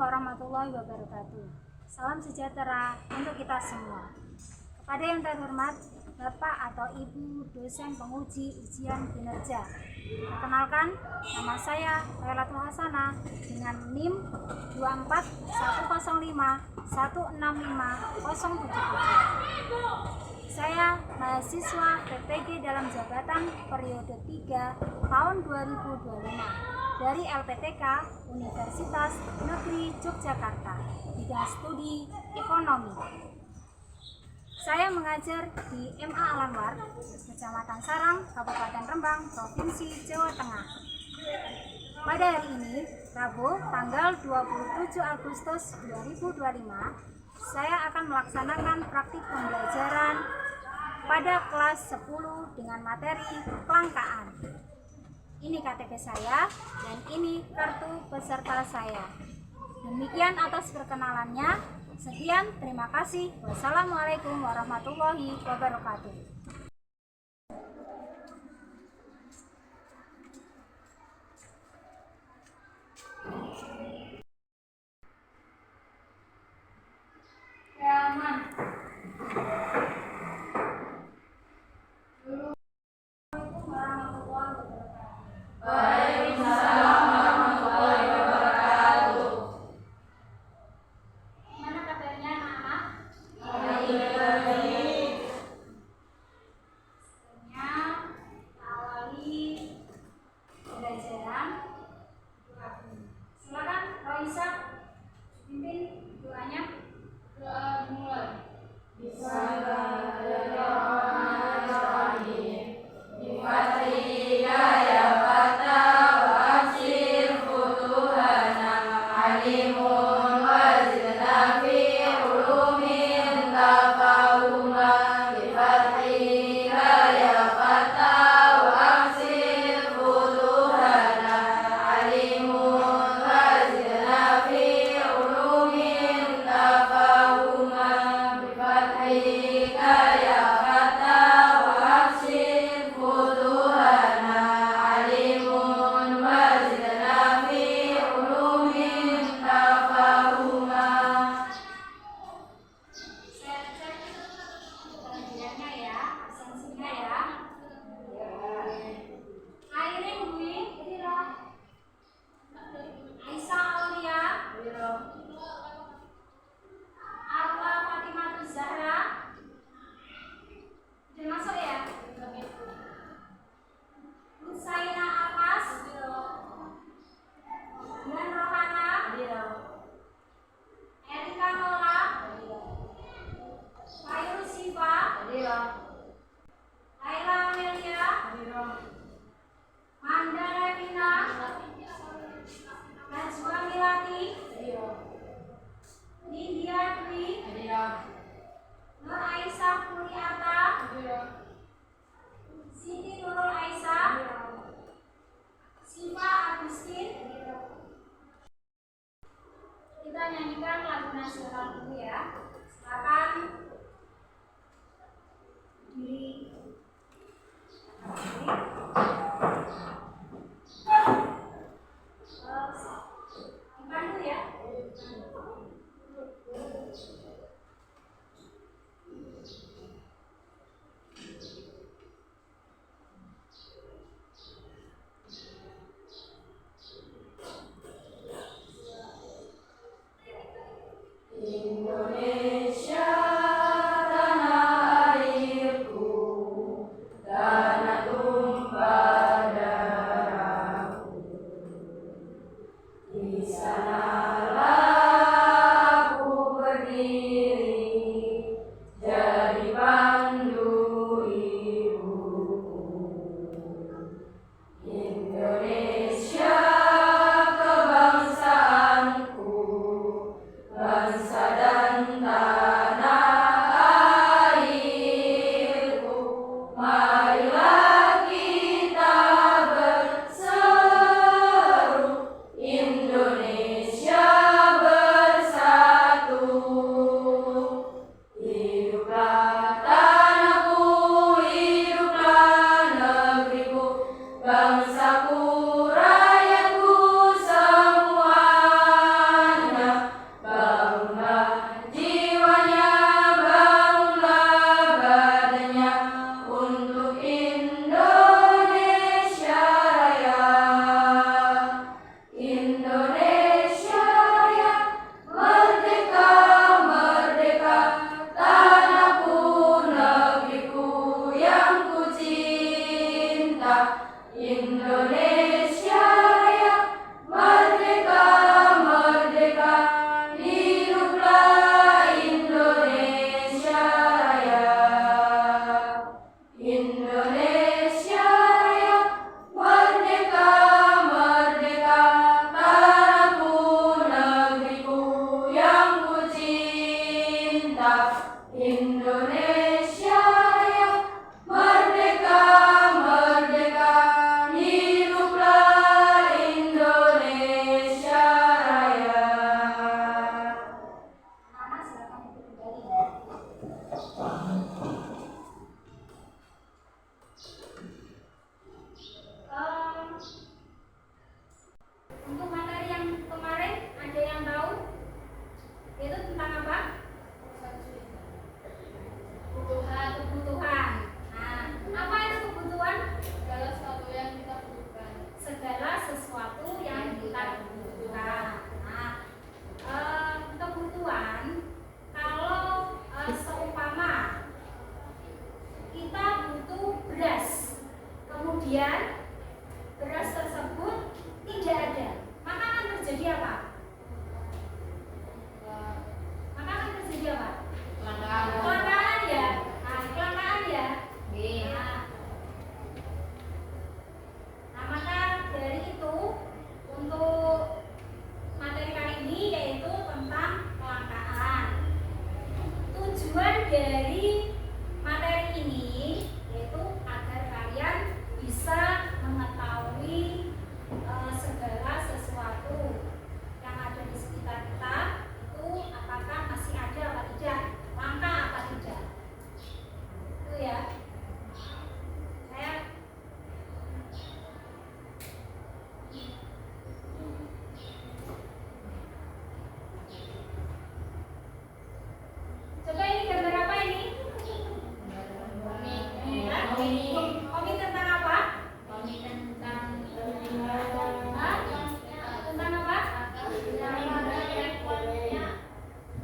warahmatullahi wabarakatuh. Salam sejahtera untuk kita semua. Kepada yang terhormat Bapak atau Ibu dosen penguji ujian kinerja, perkenalkan, nama saya Railatul Hasanah dengan NIM 24105165077. Saya mahasiswa PPG dalam jabatan periode 3 tahun 2025 dari LPTK Universitas Negeri Yogyakarta, bidang studi ekonomi. Saya mengajar di MA Al-Anwar, Kecamatan Sarang, Kabupaten Rembang, Provinsi Jawa Tengah. Pada hari ini, Rabu, tanggal 27 Agustus 2025, saya akan melaksanakan praktik pembelajaran pada kelas 10 dengan materi kelangkaan. Ini KTP saya dan ini kartu peserta saya. Demikian atas perkenalannya. Sekian, terima kasih. Wassalamualaikum warahmatullahi wabarakatuh. Kita nyanyikan lagu nasional dulu ya. Silakan diri. Dipandu ya. Bangsaku, rakyatku semuanya, Indonesia Raya, merdeka, merdeka, hiduplah Indonesia Raya. Indonesia Raya, merdeka, merdeka, tanahku, negeriku yang ku cinta. Indonesia Raya, merdeka, merdeka, hiduplah Indonesia Raya. Mama silakan duduk kembali. Untuk materi yang kemarin ada yang tahu? Itu tentang apa? Kebutuhan. Nah, apa itu kebutuhan? Segala sesuatu yang kita butuhkan. Segala sesuatu yang kita butuhkan. Nah, kebutuhan kalau seumpama kita butuh beras, kemudian beras tersebut tidak ada, maka akan terjadi apa? Maka akan terjadi apa? Kelangkaan ya. Nah, kelangkaan ya. Nah, maka dari itu untuk materi kali ini yaitu tentang kelangkaan. Tujuan dari materi ini yaitu agar kalian bisa mengetahui segala sesuatu yang ada di sekitar kita itu apakah masih ada apa tidak, langka apa tidak. Itu ya. Saya coba ini gambar apa ini? Komik tentang apa? Hah? Tentang apa?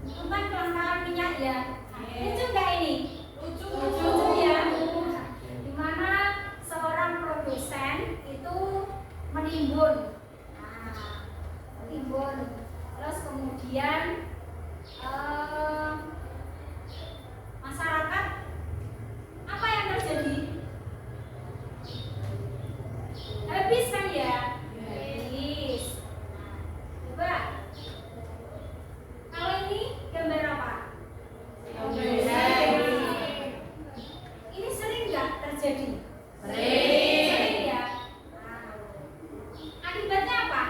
Tentang kelangkaan minyak ya. Lucu nggak ini? Lucu ya. Dimana seorang produsen itu menimbun. Nah, menimbun. Terus kemudian masyarakat apa yang terjadi? Habis kan ya? Habis. Coba. Kalau ini gambar apa? Ini sering nggak terjadi? Sering ya. Nah, akibatnya apa?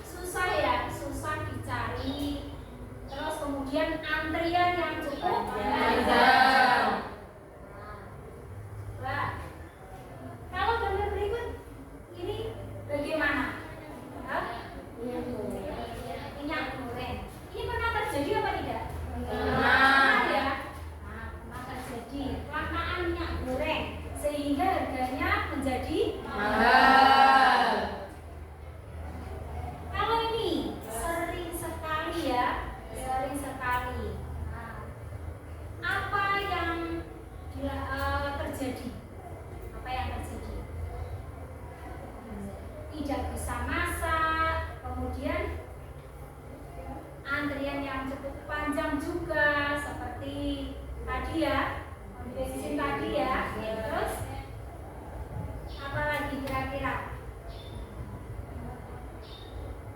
Susah ya, susah dicari. Terus kemudian antrian yang cukup panjang. Nah, kalau gambar berikut ini bagaimana? Hah? Minyak goreng. Ini pernah terjadi apa tidak? Pernah ya. Nah, pernah terjadi kelangkaan minyak goreng sehingga harganya menjadi Mahal. Kalau ini sering sekali ya, sering sekali. Nah, apa yang terjadi? Apa yang terjadi? Tidak bisa masak, kemudian antrian yang cukup panjang juga seperti tadi ya, bensin tadi ya. Terus apa lagi kira-kira?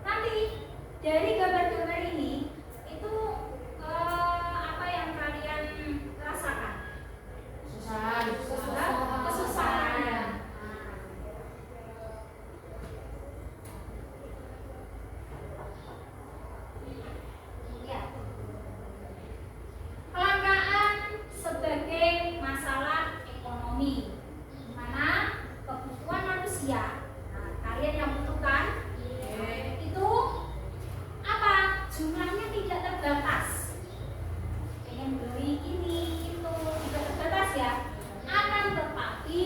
Nanti dari gambar-gambar ini itu apa yang kalian rasakan? Kesusahan ya. Ya. Kelangkaan sebagai masalah ekonomi, di mana kebutuhan manusia. Nah, kalian yang butuhkan itu apa? Jumlahnya tidak terbatas. Pengen beli ini itu tidak terbatas ya. Akan tetapi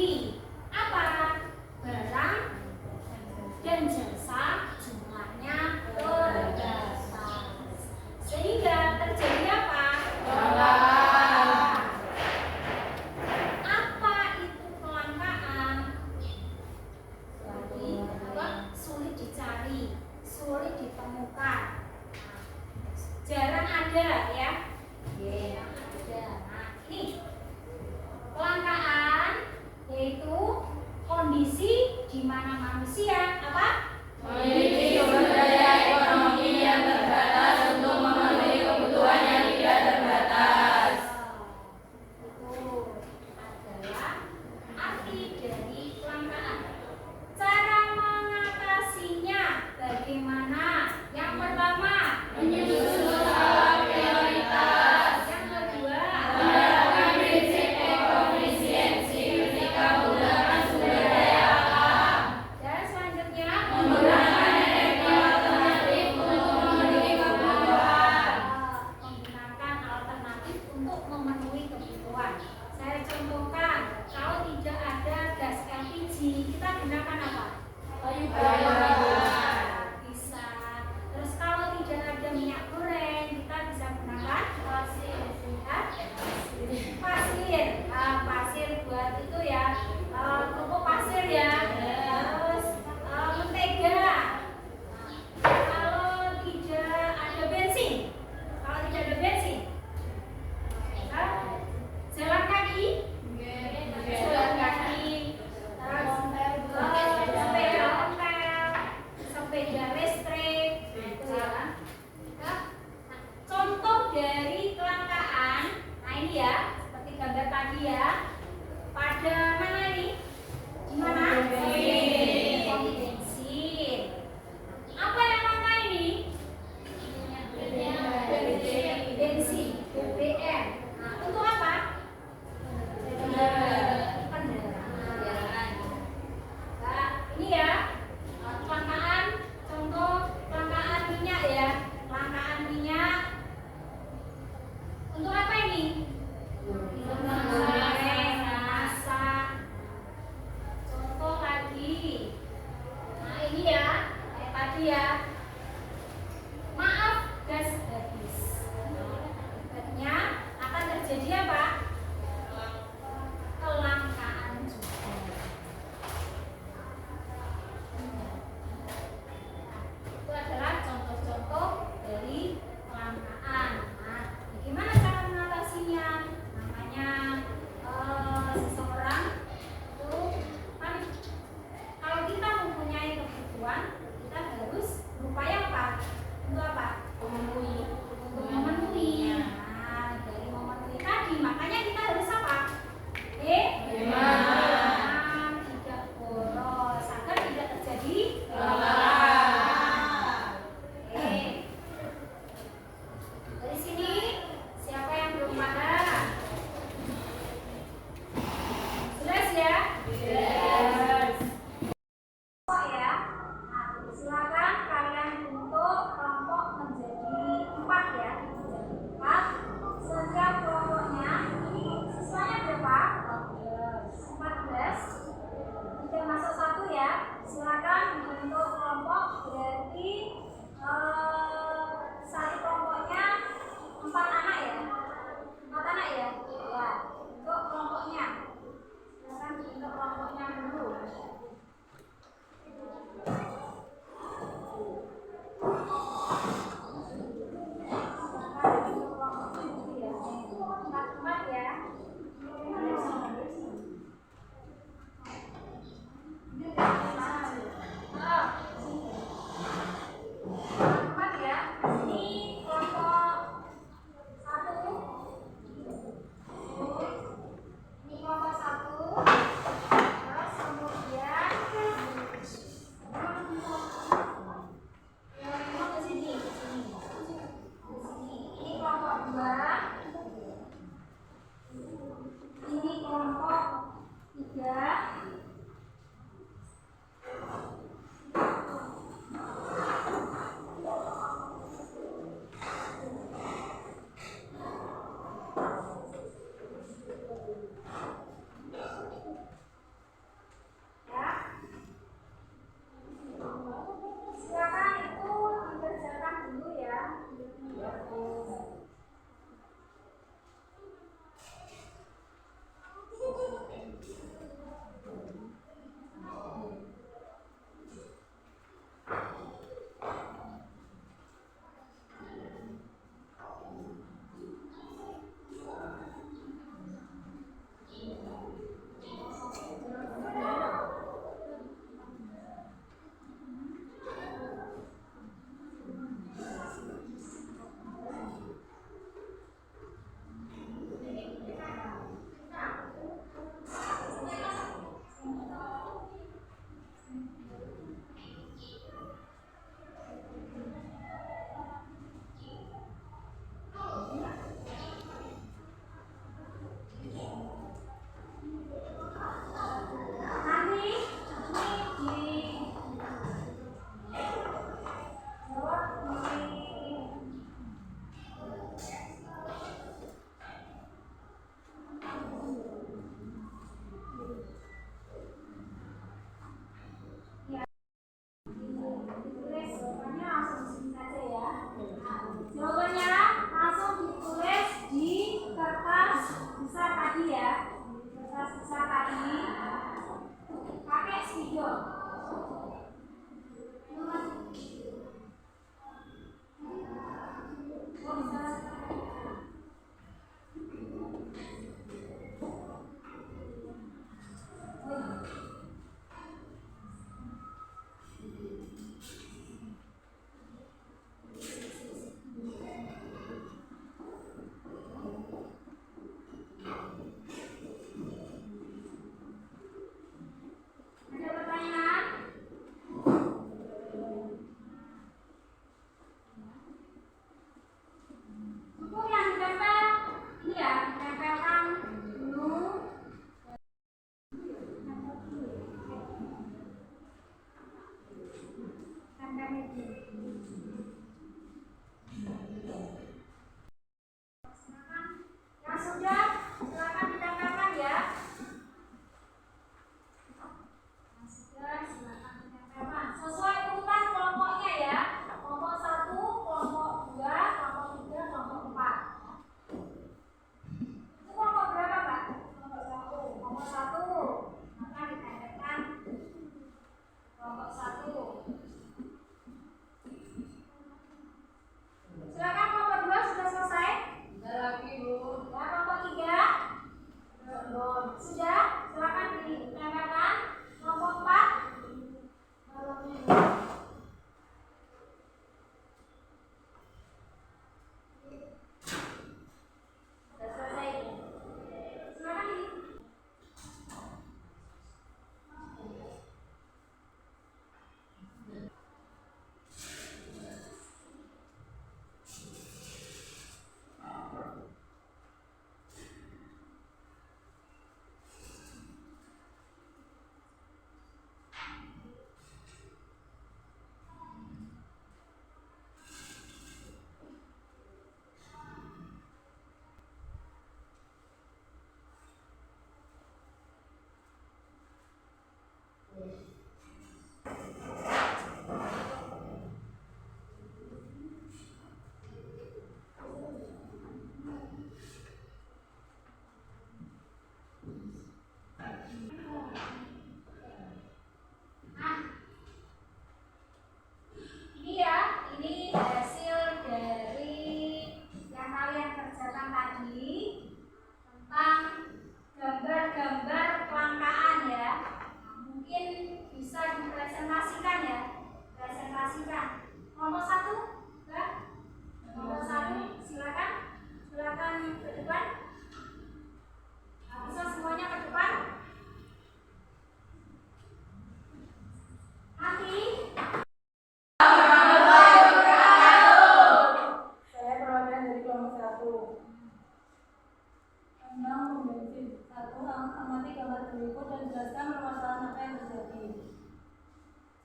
apa? Barang dan jasa jumlahnya terbatas. Sehingga terjadi apa? kondisi di mana manusia apa? Memiliki sumber daya ekonomi yang terbatas untuk memenuhi kebutuhan yang tidak terbatas. Itu adalah arti dari kelangkaan. Cara mengatasinya bagaimana? Yang pertama, Menyusun skala prioritas. yang kedua, Menerapkan prinsip efisiensi ketika menggunakan sumber daya alam. dan selanjutnya Menggunakan energi alternatif untuk memenuhi kebutuhan. menggunakan alternatif untuk memenuhi kebutuhan. Saya contohkan, kalau tidak ada gas LPG, kita gunakan apa? Kayu Bakar. Bisa. Terus kalau tidak ada minyak goreng, kita bisa gunakan pasir. Hah? Pasir. Pasir buat itu ya, kerupuk pasir ya. Terus mentega. Kalau tidak ada bensin, jalan kaki, jalan kaki, terus sepeda ontel, sepeda listrik, gitu ya. Nah, contoh dari kelangkaan, nah ini ya, seperti gambar tadi ya, pada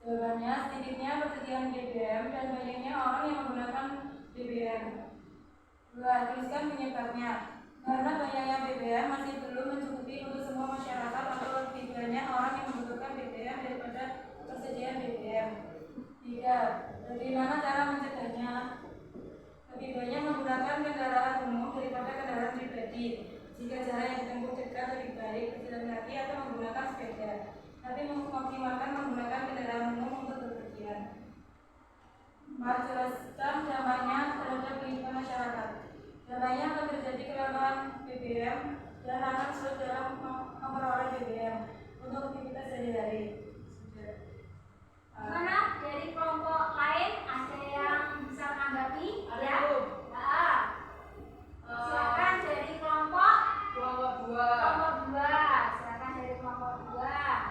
Jawabannya, sedikitnya persediaan BBM dan banyaknya orang yang menggunakan BBM. 2. Tuliskan penyebabnya. Karena banyaknya BBM masih belum mencukupi untuk semua masyarakat atau lebih banyak orang yang membutuhkan BBM daripada persediaan BBM. 3. Bagaimana cara mencegahnya? Lebih banyak menggunakan kendaraan umum daripada kendaraan pribadi. Jika jarak yang ditempuh dekat lebih baik berjalan kaki atau menggunakan sepeda, tapi mengoptimalkan menggunakan kendaraan umum untuk bepergian. 4. Jelaskan dampaknya terhadap kehidupan masyarakat. Dampaknya akan terjadi kelangkaan BBM dan akan sulit dalam memperoleh BBM untuk aktivitas sehari-hari. Gimana dari kelompok lain ada yang bisa menanggapi? Ya. Silakan dari kelompok dua. Silakan dari kelompok 2.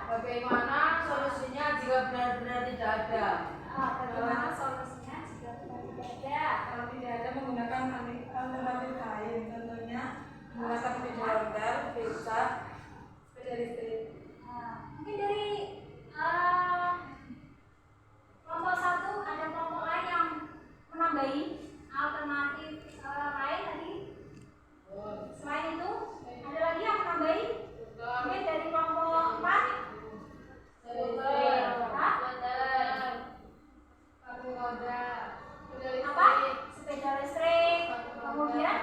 Bagaimana solusinya jika benar-benar tidak ada? Bagaimana solusinya jika benar tidak ada? Kalau tidak ada, menggunakan alternatif lain, contohnya menggunakan sepeda ontel, beca, sepeda listrik. Mungkin dari kelompok 1 ada kelompok lain yang menambahi alternatif lain tadi. Selain itu ada lagi yang menambahi? Mungkin dari kelompok 4. Apa? Sepeda listrik. Kemudian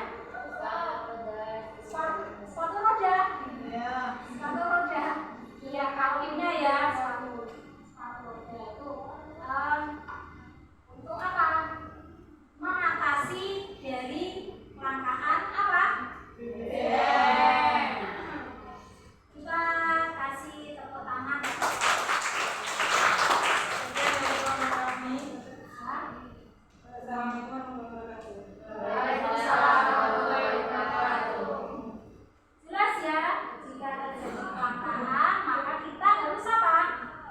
sepatu roda. Sepatu roda. Iya, kakinya ya. Sepatu roda itu untuk apa? Mengatasi dari kelangkaan apa? BBM. Kita kasih tepuk tangan. Jelas ya, jika terjadi kelangkaan maka kita harus apa?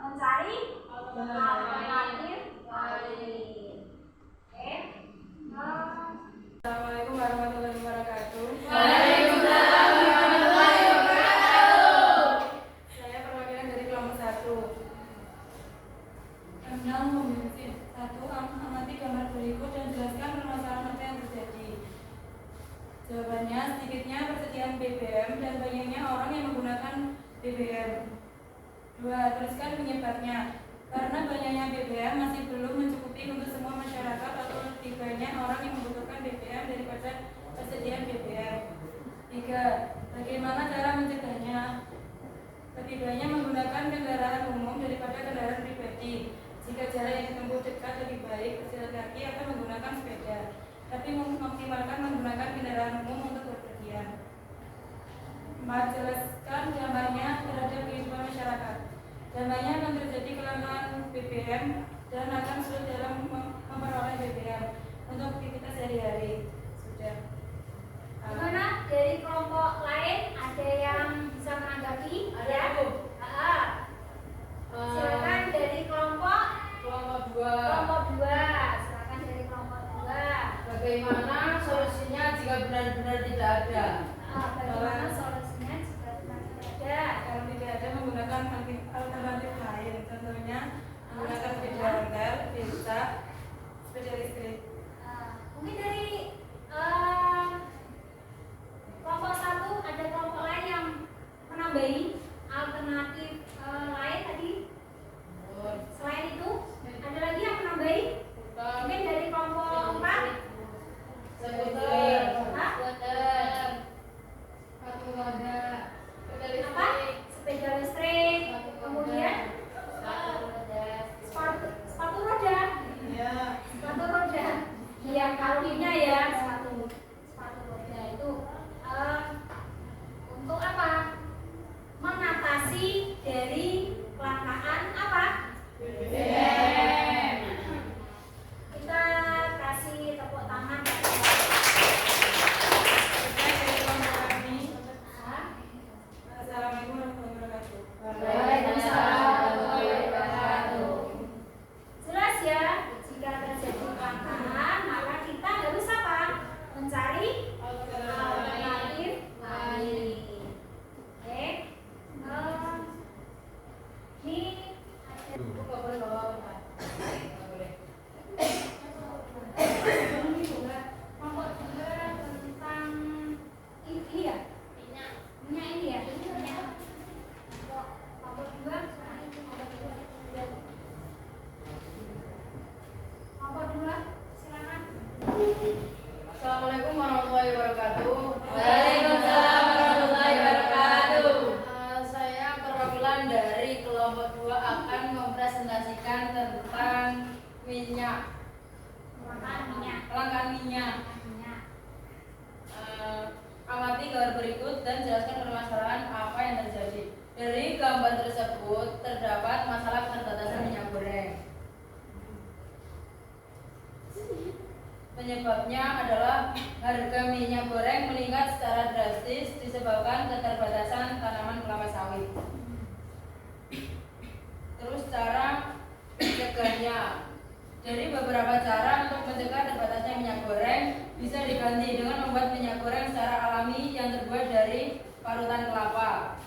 Mencari alternatif lain. Oke. Assalamualaikum warahmatullahi wabarakatuh. Waalaikumsalam warahmatullahi wabarakatuh. Saya perwakilan dari kelompok 1. Tentang membensin 1. Amati gambar berikut dan jelaskan permasalahan apa yang terjadi. Jawabannya, sedikitnya persediaan BBM dan banyaknya orang yang menggunakan BBM. 2. Tuliskan penyebabnya. Karena banyaknya BBM masih belum mencukupi untuk semua masyarakat atau lebih banyak orang yang membutuhkan BBM daripada persediaan BBM. 3. Bagaimana cara mencegahnya? Lebih banyak menggunakan kendaraan umum daripada kendaraan pribadi. Jika jarak yang ditempuh dekat lebih baik berjalan kaki atau menggunakan sepeda, tapi mengoptimalkan menggunakan kendaraan umum untuk bepergian. 4. Jelaskan dampaknya terhadap kehidupan masyarakat. Dampaknya akan terjadi kelangkaan BBM dan akan sulit dalam memperoleh BBM untuk aktivitas sehari-hari. Sudah. Gimana dari kelompok lain ada yang bisa menanggapi? Ada, Ya? Bu. Silakan dari kelompok 2. Silakan dari kelompok 2. Bagaimana solusinya jika benar-benar tidak ada? Bagaimana solusinya jika benar tidak ada? Assalamualaikum warahmatullahi wabarakatuh. Waalaikumsalam warahmatullahi wabarakatuh. Saya perwakilan dari kelompok 2 akan mempresentasikan tentang minyak. Kelangkaan minyak. Amati gambar berikut dan jelaskan permasalahan apa yang terjadi. Dari gambar tersebut terdapat masalah keterbatasan minyak goreng. Penyebabnya adalah harga minyak goreng meningkat secara drastis disebabkan keterbatasan tanaman kelapa sawit. Terus cara mencegahnya. Dari beberapa cara untuk mencegah terbatasnya minyak goreng bisa diganti dengan membuat minyak goreng secara alami yang terbuat dari parutan kelapa.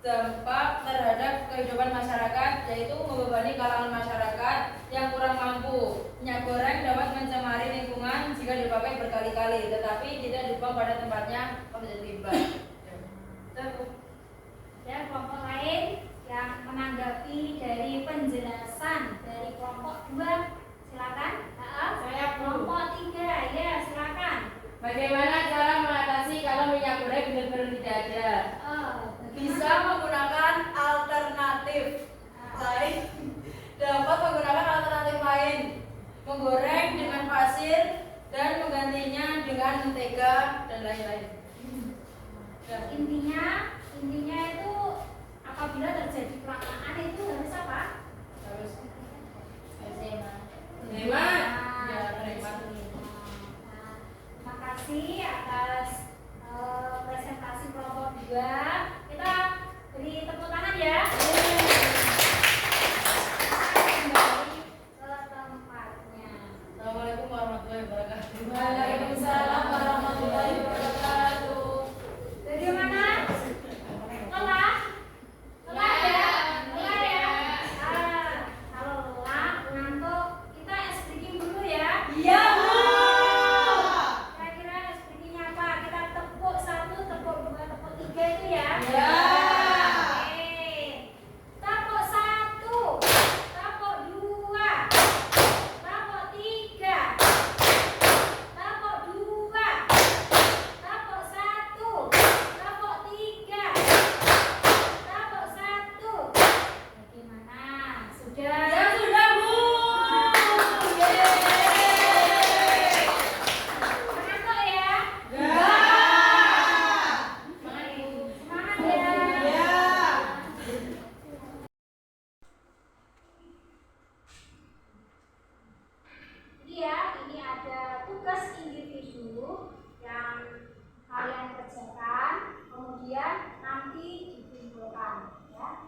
Dampak terhadap kehidupan masyarakat yaitu membebani kalangan masyarakat yang kurang mampu. Minyak goreng dapat mencemari lingkungan jika dipakai berkali-kali, tetapi tidak dibuang pada tempatnya menjadi limbah. Dan kelompok lain yang menanggapi dari penjelasan dari kelompok 2, silakan. Saya Kelompok 3, ya silakan. Bagaimana cara mengatasi kalau minyak goreng benar-benar tidak ada? Bisa menggunakan alternatif lain. Dapat menggunakan alternatif lain, menggoreng dengan pasir dan menggantinya dengan mentega dan lain-lain. Intinya itu apabila terjadi kelangkaan itu harus apa? Terus Hemat. hemat. Ya, Nah, hemat. terima kasih atas presentasi kelompok 2. Kita beri tepuk tangan ya. Kembali ke tempatnya. Assalamualaikum warahmatullahi wabarakatuh. Waalaikumsalam warahmatullahi wabarakatuh. Bagaimana? Lelah? Lelah ya? Lelah ya? Kalau lelah, ngantuk, kita es breaking dulu ya. Iya, Bu. Kira-kira es breakingnya apa? Kita tepuk 1, tepuk 2, tepuk 3 itu ya. Ya. Oke. Tepuk 1, tepuk 2, tepuk 3, tepuk 2, tepuk 1, tepuk 3, tepuk 1. Bagaimana? Sudah? Ya sudah, Bu. Mengantuk ya? Semangat ya. Iya, ini ada tugas individu yang kalian kerjakan, kemudian nanti dikumpulkan, ya.